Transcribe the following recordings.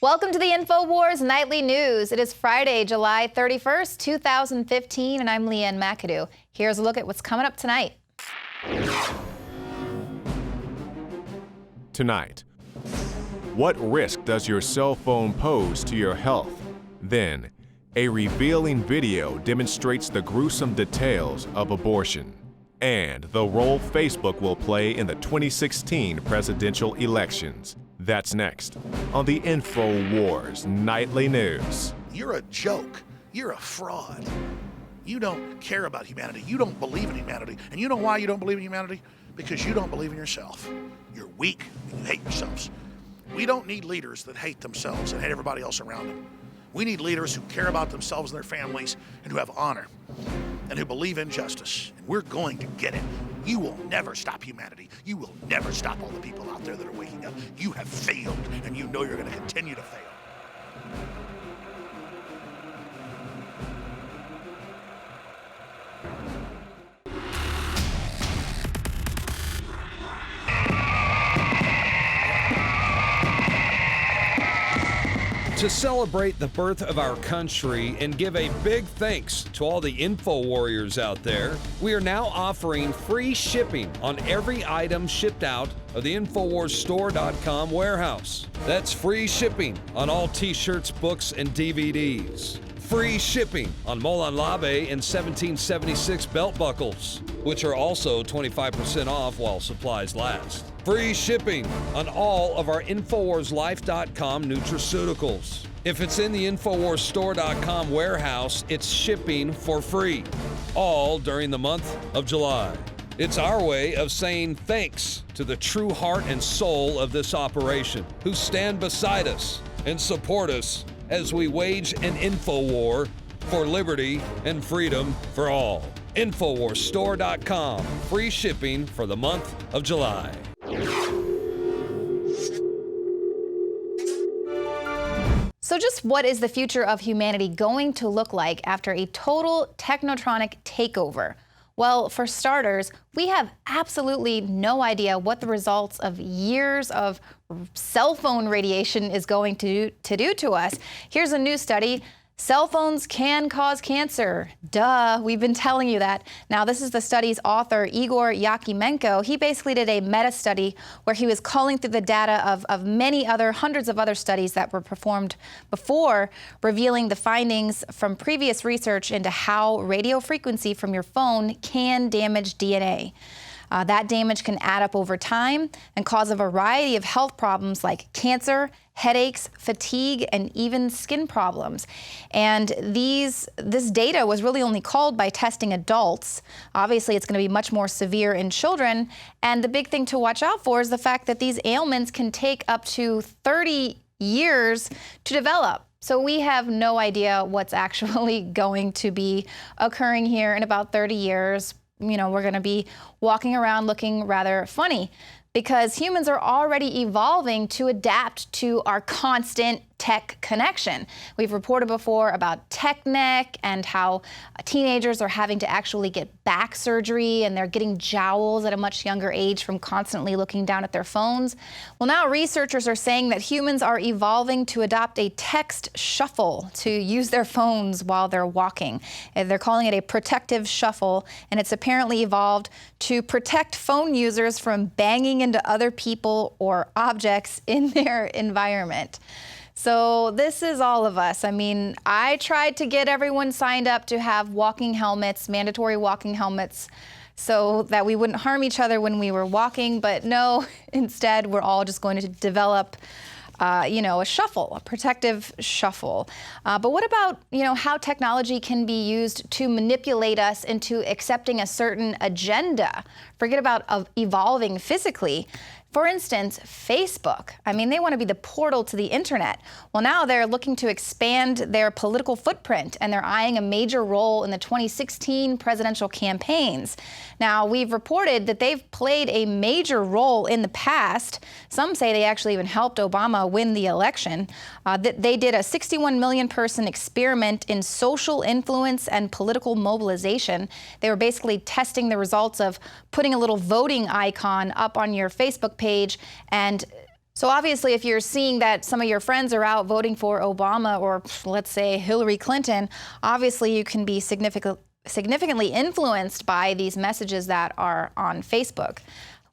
Welcome to the InfoWars Nightly News. It is Friday, July 31st, 2015, and I'm Leanne McAdoo. Here's a look at what's coming up tonight. Tonight, what risk does your cell phone pose to your health? Then, a revealing video demonstrates the gruesome details of abortion and the role Facebook will play in the 2016 presidential elections. That's next on the InfoWars Nightly News. You're a joke. You're a fraud. You don't care about humanity. You don't believe in humanity. And you know why you don't believe in humanity? Because you don't believe in yourself. You're weak and you hate yourselves. We don't need leaders that hate themselves and hate everybody else around them. We need leaders who care about themselves and their families and who have honor and who believe in justice. And we're going to get it. You will never stop humanity. You will never stop all the people out there that are waking up. You have failed, and you know you're going to continue to fail. To celebrate the birth of our country and give a big thanks to all the info warriors out there, we are now offering free shipping on every item shipped out of the InfoWarsStore.com warehouse. That's free shipping on all t-shirts, books, and DVDs. Free shipping on Molon Labe and 1776 belt buckles, which are also 25% off while supplies last. Free shipping on all of our InfoWarsLife.com nutraceuticals. If it's in the InfoWarsStore.com warehouse, it's shipping for free, all during the month of July. It's our way of saying thanks to the true heart and soul of this operation, who stand beside us and support us as we wage an info war for liberty and freedom for all. InfoWarsStore.com, free shipping for the month of July. So just what is the future of humanity going to look like after a total technotronic takeover? Well, for starters, we have absolutely no idea what the results of years of cell phone radiation is going to do to us. Here's a new study. Cell phones can cause cancer. Duh, we've been telling you that. Now, this is the study's author, Igor Yakimenko. He basically did a meta-study where he was culling through the data of many other, hundreds of other studies that were performed before, revealing the findings from previous research into how radio frequency from your phone can damage DNA. That damage can add up over time and cause a variety of health problems like cancer, headaches, fatigue, and even skin problems. And this data was really only called by testing adults. Obviously, it's going to be much more severe in children. And the big thing to watch out for is the fact that these ailments can take up to 30 years to develop. So we have no idea what's actually going to be occurring here in about 30 years. You know, we're going to be walking around looking rather funny because humans are already evolving to adapt to our constant tech connection. We've reported before about tech neck and how teenagers are having to actually get back surgery and they're getting jowls at a much younger age from constantly looking down at their phones. Well, now researchers are saying that humans are evolving to adopt a text shuffle to use their phones while they're walking. They're calling it a protective shuffle, and it's apparently evolved to protect phone users from banging into other people or objects in their environment. So this is all of us. I mean, I tried to get everyone signed up to have walking helmets, mandatory walking helmets, so that we wouldn't harm each other when we were walking. But no, instead, we're all just going to develop a shuffle, a protective shuffle. But what about, how technology can be used to manipulate us into accepting a certain agenda? Forget about evolving physically. For instance, Facebook. I mean, they want to be the portal to the internet. Well, now they're looking to expand their political footprint, and they're eyeing a major role in the 2016 presidential campaigns. Now, we've reported that they've played a major role in the past. Some say they actually even helped Obama win the election. They did a 61 million person experiment in social influence and political mobilization. They were basically testing the results of putting a little voting icon up on your Facebook page and So obviously, if you're seeing that some of your friends are out voting for Obama or let's say Hillary Clinton, obviously you can be significantly influenced by these messages that are on Facebook.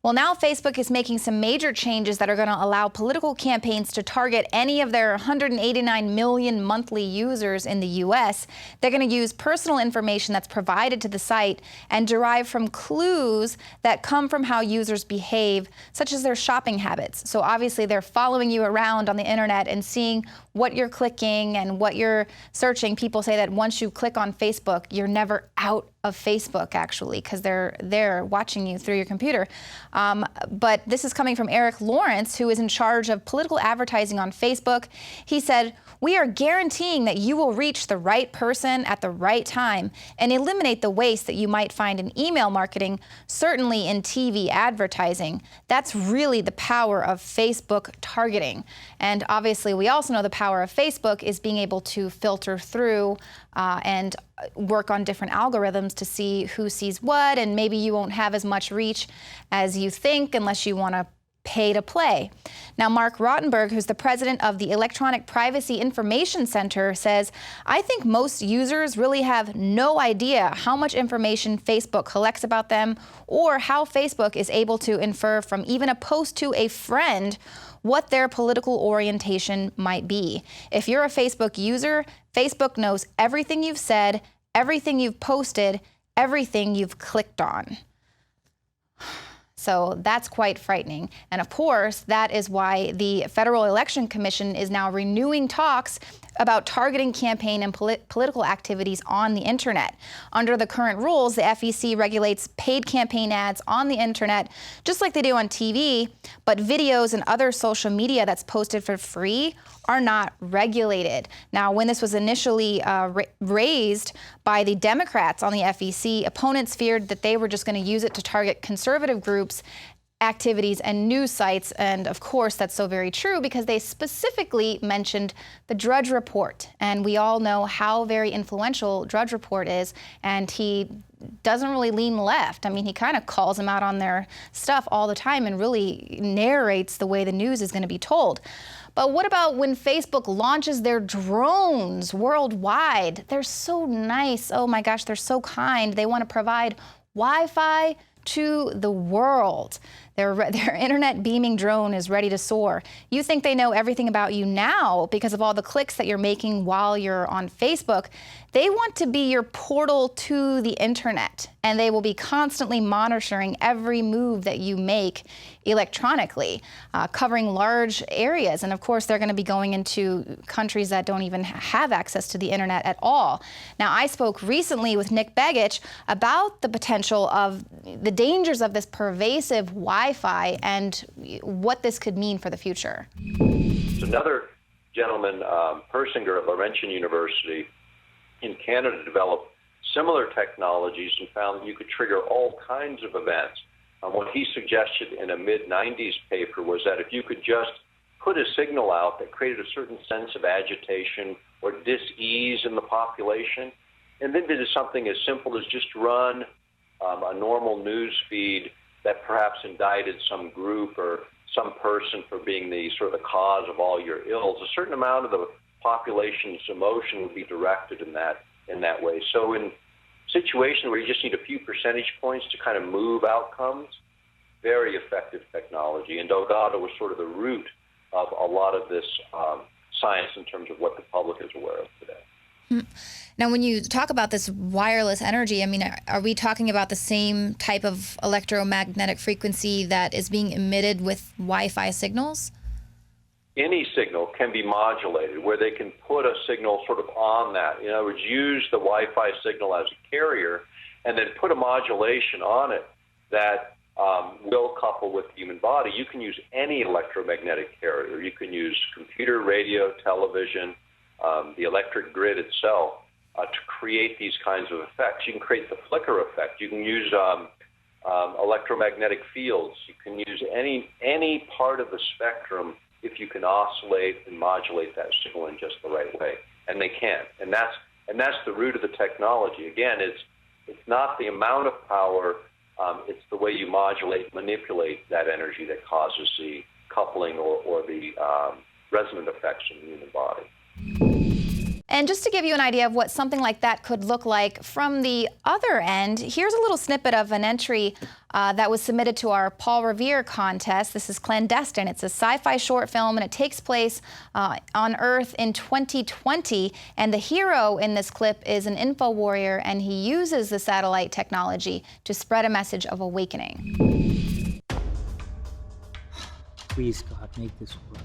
Well, now Facebook is making some major changes that are going to allow political campaigns to target any of their 189 million monthly users in the U.S. They're going to use personal information that's provided to the site and derive from clues that come from how users behave, such as their shopping habits. So obviously they're following you around on the internet and seeing what you're clicking and what you're searching. People say that once you click on Facebook, you're never out of Facebook, actually, because they're there watching you through your computer. But this is coming from Eric Lawrence, who is in charge of political advertising on Facebook. He said, "We are guaranteeing that you will reach the right person at the right time and eliminate the waste that you might find in email marketing, certainly in TV advertising. That's really the power of Facebook targeting." And obviously, we also know the power of Facebook is being able to filter through and work on different algorithms to see who sees what, and maybe you won't have as much reach as you think unless you want to pay to play. Now, Mark Rottenberg, who's the president of the Electronic Privacy Information Center, says, "I think most users really have no idea how much information Facebook collects about them or how Facebook is able to infer from even a post to a friend what their political orientation might be. If you're a Facebook user, Facebook knows everything you've said, everything you've posted, everything you've clicked on." So that's quite frightening. And of course, that is why the Federal Election Commission is now renewing talks about targeting campaign and political activities on the internet. Under the current rules, the FEC regulates paid campaign ads on the internet, just like they do on TV, but videos and other social media that's posted for free are not regulated. Now, when this was initially raised by the Democrats on the FEC, opponents feared that they were just going to use it to target conservative groups, activities, and news sites. And of course, that's so very true because they specifically mentioned the Drudge Report. And we all know how very influential Drudge Report is. And he doesn't really lean left. I mean, he kind of calls them out on their stuff all the time and really narrates the way the news is going to be told. But what about when Facebook launches their drones worldwide? They're so nice. Oh my gosh, they're so kind. They want to provide Wi-Fi to the world. Their internet beaming drone is ready to soar. You think they know everything about you now because of all the clicks that you're making while you're on Facebook. They want to be your portal to the internet, and they will be constantly monitoring every move that you make electronically, covering large areas. And of course, they're going to be going into countries that don't even have access to the internet at all. Now, I spoke recently with Nick Begich about the potential of the dangers of this pervasive Wi-Fi and what this could mean for the future. Another gentleman, Persinger at Laurentian University in Canada, developed similar technologies and found that you could trigger all kinds of events. What he suggested in a mid-90s paper was that if you could just put a signal out that created a certain sense of agitation or dis-ease in the population, and then did something as simple as just run a normal news feed that perhaps indicted some group or some person for being the sort of the cause of all your ills, a certain amount of the population's emotion would be directed in that way. So in situations where you just need a few percentage points to kind of move outcomes, very effective technology. And Delgado was sort of the root of a lot of this science in terms of what the public is aware of today. Now, when you talk about this wireless energy, I mean, are we talking about the same type of electromagnetic frequency that is being emitted with Wi-Fi signals? Any signal can be modulated, where they can put a signal sort of on that. In other words, use the Wi-Fi signal as a carrier and then put a modulation on it that will couple with the human body. You can use any electromagnetic carrier. You can use computer, radio, television, the electric grid itself to create these kinds of effects. You can create the flicker effect. You can use electromagnetic fields. You can use any part of the spectrum if you can oscillate and modulate that signal in just the right way, and they can. And that's the root of the technology. Again, it's not the amount of power, it's the way you modulate, manipulate that energy that causes coupling or the resonant effects in the human body. And just to give you an idea of what something like that could look like from the other end, here's a little snippet of an entry that was submitted to our Paul Revere contest. This is Clandestine. It's a sci-fi short film, and it takes place on Earth in 2020. And the hero in this clip is an info warrior, and he uses the satellite technology to spread a message of awakening. Please, God, make this work.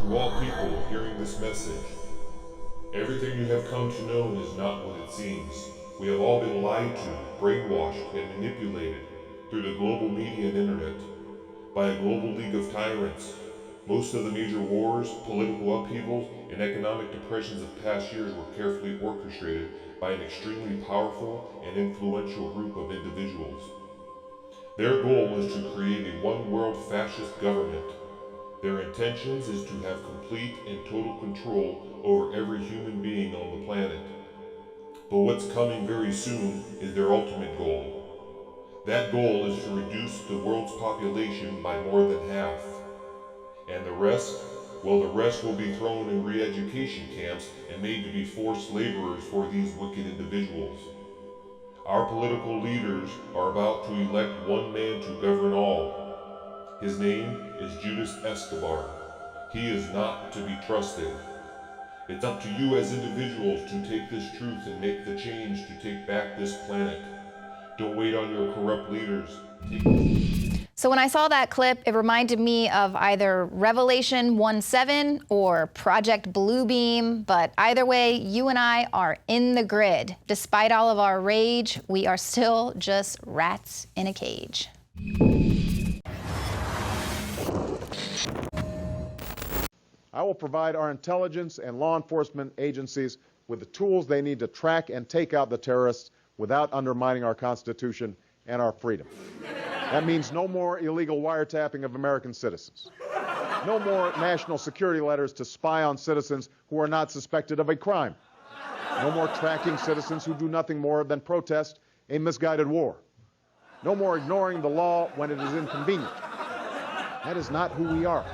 To all people hearing this message, everything you have come to know is not what it seems. We have all been lied to, brainwashed, and manipulated through the global media and internet by a global league of tyrants. Most of the major wars, political upheavals, and economic depressions of past years were carefully orchestrated by an extremely powerful and influential group of individuals. Their goal is to create a one-world fascist government. Their intentions is to have complete and total control over every human being on the planet. But what's coming very soon is their ultimate goal. That goal is to reduce the world's population by more than half. And the rest? Well, the rest will be thrown in re-education camps and made to be forced laborers for these wicked individuals. Our political leaders are about to elect one man to govern all. His name is Judas Escobar. He is not to be trusted. It's up to you as individuals to take this truth and make the change to take back this planet. Don't wait on your corrupt leaders. So when I saw that clip, it reminded me of either Revelation 1:7 or Project Bluebeam. But either way, you and I are in the grid. Despite all of our rage, we are still just rats in a cage. I will provide our intelligence and law enforcement agencies with the tools they need to track and take out the terrorists without undermining our Constitution and our freedom. That means no more illegal wiretapping of American citizens. No more national security letters to spy on citizens who are not suspected of a crime. No more tracking citizens who do nothing more than protest a misguided war. No more ignoring the law when it is inconvenient. That is not who we are.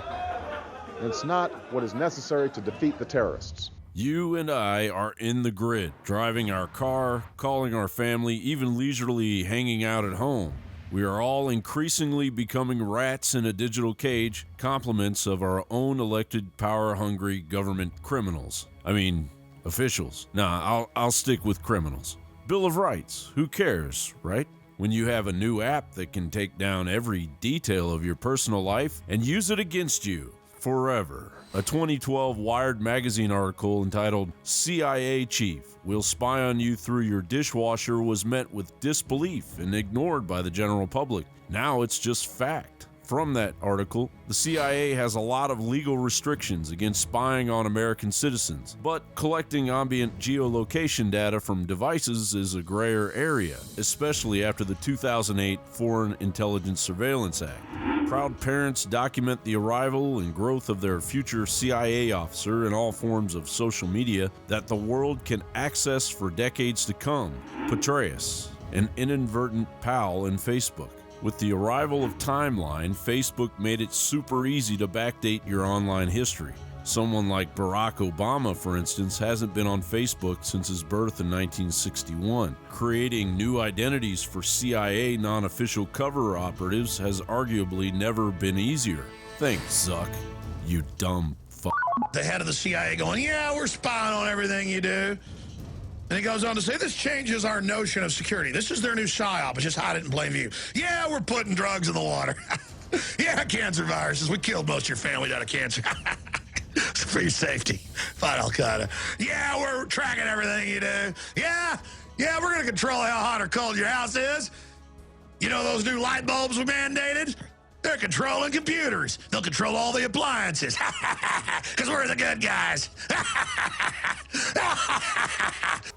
It's not what is necessary to defeat the terrorists. You and I are in the grid, driving our car, calling our family, even leisurely hanging out at home. We are all increasingly becoming rats in a digital cage, compliments of our own elected, power-hungry government criminals. I mean, officials. Nah, I'll stick with criminals. Bill of Rights, who cares, right? When you have a new app that can take down every detail of your personal life and use it against you forever. A 2012 Wired magazine article entitled CIA Chief Will Spy on You Through Your Dishwasher was met with disbelief and ignored by the general public. Now it's just fact. From that article, the CIA has a lot of legal restrictions against spying on American citizens, but collecting ambient geolocation data from devices is a grayer area, especially after the 2008 Foreign Intelligence Surveillance Act. Proud parents document the arrival and growth of their future CIA officer in all forms of social media that the world can access for decades to come. Petraeus, an inadvertent pal in Facebook. With the arrival of Timeline, Facebook made it super easy to backdate your online history. Someone like Barack Obama, for instance, hasn't been on Facebook since his birth in 1961. Creating new identities for CIA non-official cover operatives has arguably never been easier. Thanks, Zuck, you dumb fuck. The head of the CIA going, yeah, we're spying on everything you do. And he goes on to say, this changes our notion of security. This is their new PSYOP. It's just hide it in plain view. Yeah, we're putting drugs in the water. Yeah, cancer viruses. We killed most of your family out of cancer. For your safety. Fight Al-Qaeda. Yeah, we're tracking everything you do. Yeah, Yeah, we're going to control how hot or cold your house is. You know those new light bulbs we mandated? They're controlling computers. They'll control all the appliances. Because we're the good guys.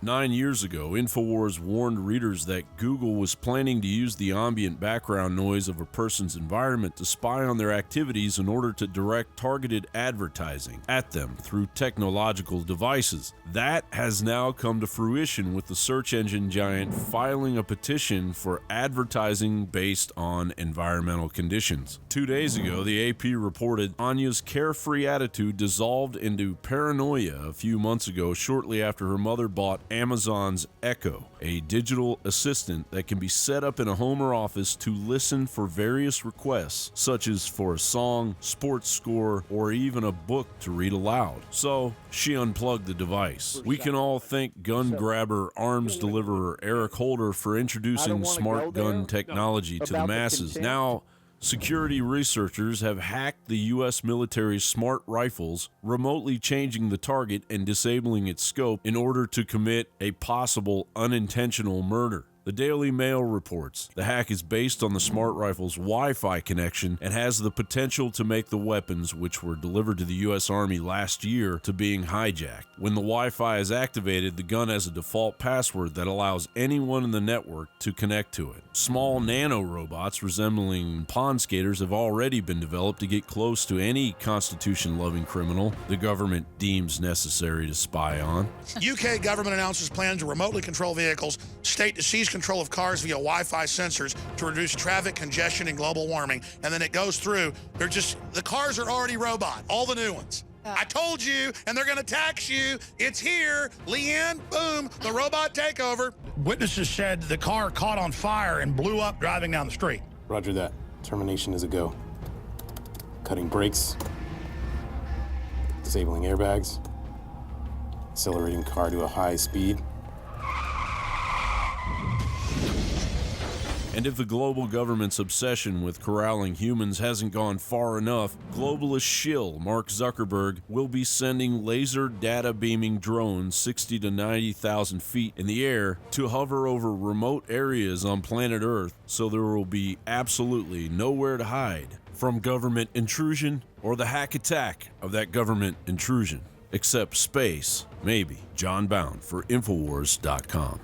9 years ago, InfoWars warned readers that Google was planning to use the ambient background noise of a person's environment to spy on their activities in order to direct targeted advertising at them through technological devices. That has now come to fruition with the search engine giant filing a petition for advertising based on environmental conditions. 2 days ago, the AP reported Anya's carefree attitude dissolved into paranoia a few months ago, shortly after her mother bought Amazon's Echo, a digital assistant that can be set up in a home or office to listen for various requests, such as for a song, sports score, or even a book to read aloud. So she unplugged the device. We can all thank gun grabber, arms deliverer Eric Holder for introducing smart gun technology to the masses. Now, security researchers have hacked the U.S. military's smart rifles, remotely changing the target and disabling its scope in order to commit a possible unintentional murder. The Daily Mail reports the hack is based on the smart rifle's Wi-Fi connection and has the potential to make the weapons, which were delivered to the U.S. Army last year, to being hijacked. When the Wi-Fi is activated, the gun has a default password that allows anyone in the network to connect to it. Small nano robots resembling pond skaters have already been developed to get close to any Constitution-loving criminal the government deems necessary to spy on. UK government announces plans to remotely control vehicles, state to seize control of cars via Wi-Fi sensors to reduce traffic congestion and global warming. And then it goes through. The cars are already robot, all the new ones. I told you, and they're going to tax you. It's here. Leanne, boom, the robot takeover. Witnesses said the car caught on fire and blew up driving down the street. Roger that. Termination is a go. Cutting brakes. Disabling airbags. Accelerating car to a high speed. And if the global government's obsession with corralling humans hasn't gone far enough, globalist shill Mark Zuckerberg will be sending laser data beaming drones 60 to 90,000 feet in the air to hover over remote areas on planet Earth, so there will be absolutely nowhere to hide from government intrusion or the hack attack of that government intrusion. Except space, maybe. John Bound for Infowars.com.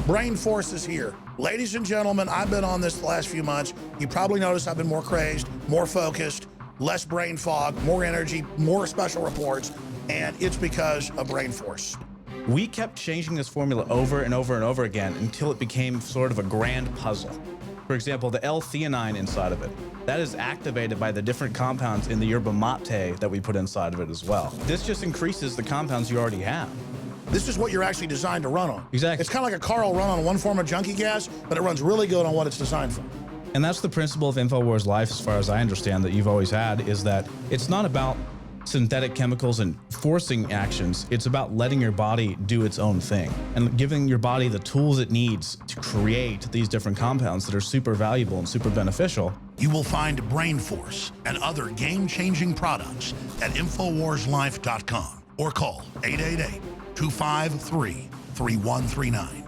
Brain Force is here. Ladies and gentlemen, I've been on this the last few months. You probably noticed I've been more crazed, more focused, less brain fog, more energy, more special reports, and it's because of Brain Force. We kept changing this formula over and over and over again until it became sort of a grand puzzle. For example, the L-theanine inside of it, that is activated by the different compounds in the yerba mate that we put inside of it as well. This just increases the compounds you already have. This is what you're actually designed to run on. Exactly. It's kind of like a car will run on one form of junkie gas, but it runs really good on what it's designed for. And that's the principle of InfoWars Life, as far as I understand, that you've always had, is that it's not about synthetic chemicals and forcing actions. It's about letting your body do its own thing and giving your body the tools it needs to create these different compounds that are super valuable and super beneficial. You will find Brain Force and other game-changing products at InfoWarsLife.com or call 888-253-3139.